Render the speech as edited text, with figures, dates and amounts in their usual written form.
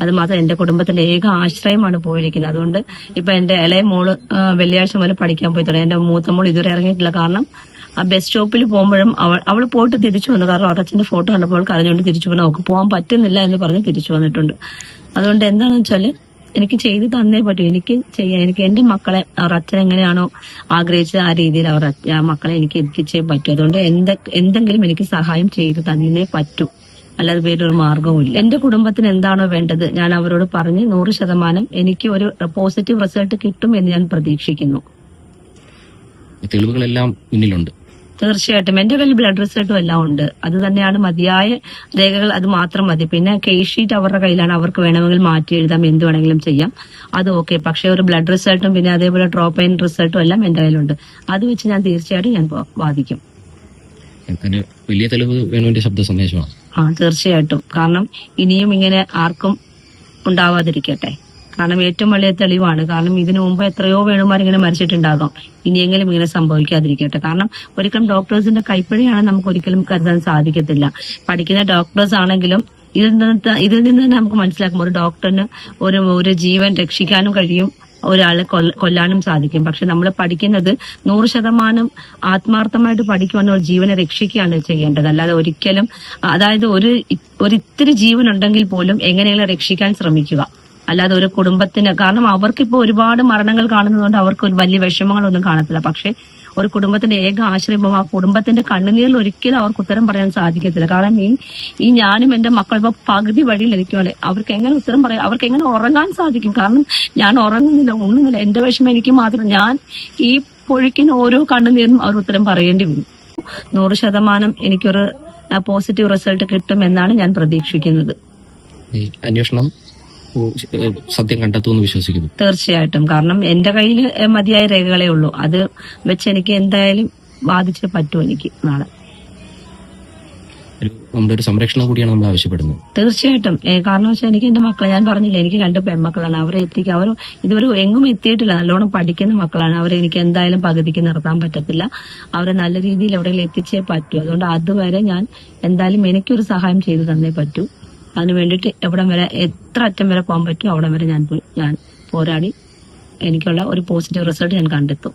അത് മാത്രം എന്റെ കുടുംബത്തിന്റെ ഏക ആശ്രയമാണ് പോയിരിക്കുന്നത്. അതുകൊണ്ട് ഇപ്പൊ എന്റെ ഇളയ മോള് വെള്ളിയാഴ്ച മുതൽ പഠിക്കാൻ പോയി തുടങ്ങി. എന്റെ മൂത്ത മോൾ ഇതുവരെ ഇറങ്ങിയിട്ടില്ല. കാരണം ആ ബസ് സ്റ്റോപ്പിൽ പോകുമ്പോഴും അവൾ പോയിട്ട് തിരിച്ചു വന്നു. കാരണം അവരുടെ അച്ഛന്റെ ഫോട്ടോ കണ്ടപ്പോൾ കരഞ്ഞുകൊണ്ട് തിരിച്ചു വന്നു. അവൾക്ക് പോകാൻ പറ്റുന്നില്ല എന്ന് പറഞ്ഞ് തിരിച്ചു വന്നിട്ടുണ്ട്. അതുകൊണ്ട് എന്താണെന്ന് വെച്ചാല് എനിക്ക് ചെയ്ത് തന്നേ പറ്റൂ. എനിക്ക് ചെയ്യാൻ, എനിക്ക് എന്റെ മക്കളെ അവരുടെ അച്ഛൻ എങ്ങനെയാണോ ആഗ്രഹിച്ചത് ആ രീതിയിൽ ആ മക്കളെ എനിക്ക് എത്തിച്ചേ പറ്റൂ. അതുകൊണ്ട് എന്തെങ്കിലും എനിക്ക് സഹായം ചെയ്ത് തന്നേ പറ്റൂ. അല്ലാതെ വേറൊരു മാർഗവും ഇല്ല. എന്റെ കുടുംബത്തിന് എന്താണോ വേണ്ടത് ഞാൻ അവരോട് പറഞ്ഞ് 100% എനിക്ക് ഒരു പോസിറ്റീവ് റിസൾട്ട് കിട്ടും എന്ന് ഞാൻ പ്രതീക്ഷിക്കുന്നു. തെളിവുകളെല്ലാം മുന്നിലുണ്ട്. തീർച്ചയായിട്ടും എന്റെ കയ്യിൽ ബ്ലഡ് റിസൾട്ടും എല്ലാം ഉണ്ട്. അത് തന്നെയാണ് മതിയായ രേഖകൾ. അത് മാത്രം മതി. പിന്നെ കേസ് ഷീറ്റ് അവരുടെ കയ്യിലാണ്. അവർക്ക് വേണമെങ്കിൽ മാറ്റി എഴുതാം, എന്ത് വേണമെങ്കിലും ചെയ്യാം. അത് ഓക്കെ. പക്ഷെ ഒരു ബ്ലഡ് റിസൾട്ടും പിന്നെ അതേപോലെ ഡ്രോപ്പ് ഇൻ റിസൾട്ടും എല്ലാം എന്റെ കയ്യിലുണ്ട്. അത് വെച്ച് ഞാൻ തീർച്ചയായിട്ടും ഞാൻ വാദിക്കും. വലിയ തെളിവ് വേണമെന്റെ ശബ്ദ സന്ദേശമാണ്. തീർച്ചയായിട്ടും. കാരണം ഇനിയും ഇങ്ങനെ ആർക്കും ഉണ്ടാവാതിരിക്കട്ടെ. കാരണം ഏറ്റവും വലിയ തെളിവാണ്. കാരണം ഇതിനു മുമ്പ് എത്രയോ വേണുമാർ ഇങ്ങനെ മരിച്ചിട്ടുണ്ടാകാം. ഇനിയെങ്കിലും ഇങ്ങനെ സംഭവിക്കാതിരിക്കട്ടെ. കാരണം ഒരിക്കലും ഡോക്ടേഴ്സിന്റെ കൈപ്പിഴയാണ് നമുക്ക് ഒരിക്കലും കരുതാൻ സാധിക്കത്തില്ല. പഠിക്കുന്ന ഡോക്ടേഴ്സ് ആണെങ്കിലും ഇതിൽ നിന്ന് തന്നെ നമുക്ക് മനസ്സിലാക്കും ഒരു ഡോക്ടറിന് ഒരു ജീവൻ രക്ഷിക്കാനും കഴിയും, ഒരാളെ കൊല്ലാനും സാധിക്കും. പക്ഷെ നമ്മൾ പഠിക്കുന്നത് 100% ആത്മാർത്ഥമായിട്ട് പഠിക്കുവാൻ ഒരു ജീവനെ രക്ഷിക്കുകയാണ് ചെയ്യേണ്ടത്. അല്ലാതെ ഒരിക്കലും അതായത് ഒരിത്തിരി ജീവൻ ഉണ്ടെങ്കിൽ പോലും എങ്ങനെയെങ്കിലും രക്ഷിക്കാൻ ശ്രമിക്കുക. അല്ലാതെ ഒരു കുടുംബത്തിന്, കാരണം അവർക്കിപ്പോ ഒരുപാട് മരണങ്ങൾ കാണുന്നതുകൊണ്ട് അവർക്ക് ഒരു വലിയ വിഷമങ്ങളൊന്നും കാണത്തില്ല. പക്ഷെ ഒരു കുടുംബത്തിന്റെ ഏക ആശ്രയം ആ കുടുംബത്തിന്റെ കണ്ണുനീരിൽ ഒരിക്കലും അവർക്ക് ഉത്തരം പറയാൻ സാധിക്കത്തില്ല. കാരണം ഈ ഞാനും എന്റെ മക്കൾ ഇപ്പൊ പകുതി വഴിയിലിരിക്കുവാണ്. അവർക്ക് എങ്ങനെ ഉത്തരം പറയാം? അവർക്ക് എങ്ങനെ ഉറങ്ങാൻ സാധിക്കും? കാരണം ഞാൻ ഉറങ്ങുന്നില്ല, ഒന്നുമില്ല. എന്റെ വിഷമം എനിക്ക് മാത്രം. ഞാൻ ഈ പൊഴിക്കുന്ന ഓരോ കണ്ണുനീരിനും അവർ ഉത്തരം പറയേണ്ടി വരും. 100% എനിക്കൊരു പോസിറ്റീവ് റിസൾട്ട് കിട്ടും എന്നാണ് ഞാൻ പ്രതീക്ഷിക്കുന്നത്. അന്വേഷണം സത്യം കണ്ടെത്തുമെന്ന് വിശ്വസിക്കുന്നു. തീർച്ചയായിട്ടും. കാരണം എന്റെ കയ്യിൽ മതിയായ രേഖകളേ ഉള്ളൂ. അത് വെച്ച് എനിക്ക് എന്തായാലും ബാധിച്ചേ പറ്റൂ. എനിക്ക് നാളെ നമ്മുടെ ഒരു സംരക്ഷണം കൂടിയാണ് നമ്മൾ ആവശ്യപ്പെടുന്നത്. തീർച്ചയായിട്ടും. കാരണം വെച്ചാൽ എനിക്ക് എന്റെ മക്കളെ, ഞാൻ പറഞ്ഞില്ല, എനിക്ക് 2 പെൺമക്കളാണ്. അവരെ അവർ ഇതുവരെ എങ്ങും എത്തിയിട്ടില്ല. നല്ലോണം പഠിക്കുന്ന മക്കളാണ്. അവരെ എനിക്ക് എന്തായാലും പകുതിക്ക് നിർത്താൻ പറ്റത്തില്ല. അവരെ നല്ല രീതിയിൽ എവിടെയെങ്കിലും എത്തിച്ചേ പറ്റൂ. അതുകൊണ്ട് അതുവരെ ഞാൻ എന്തായാലും എനിക്കൊരു സഹായം ചെയ്തു തന്നേ പറ്റൂ. അതിനു വേണ്ടിയിട്ട് എവിടം വരെ, എത്ര അറ്റം വരെ പോകാൻ പറ്റും അവിടം വരെ ഞാൻ പോരാടി എനിക്കുള്ള ഒരു പോസിറ്റീവ് റിസൾട്ട് ഞാൻ കണ്ടെത്തും.